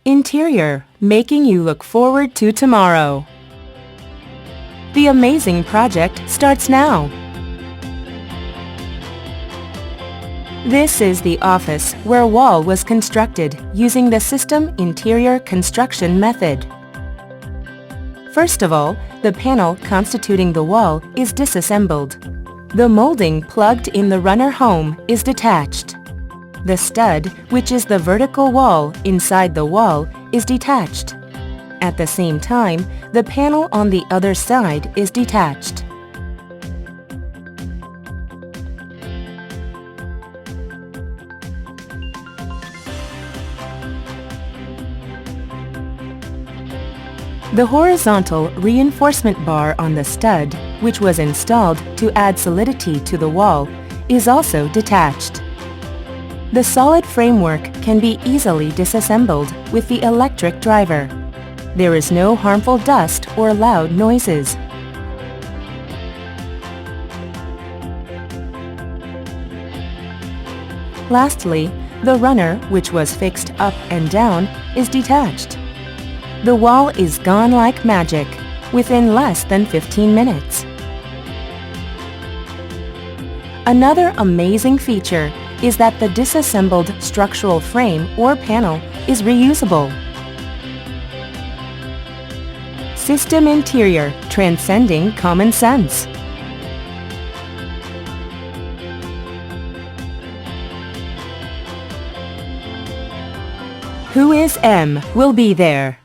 Interior, making you look forward to tomorrow. The amazing project starts now. This is the office where wall was constructed using the system interior construction method. First of all, the panel constituting the wall is disassembled. The molding plugged in the runner home is detached. The stud, which is the vertical wall inside the wall, is detached. At the same time, the panel on the other side is detached. The horizontal reinforcement bar on the stud, which was installed to add solidity to the wall, is also detached. The solid framework can be easily disassembled with the electric driver. There is no harmful dust or loud noises. Lastly, the runner, which was fixed up and down, is detached. The wall is gone like magic, within less than 15 minutes. Another amazing feature is that the disassembled structural frame or panel is reusable. System interior, transcending common sense. WhoisM will be there.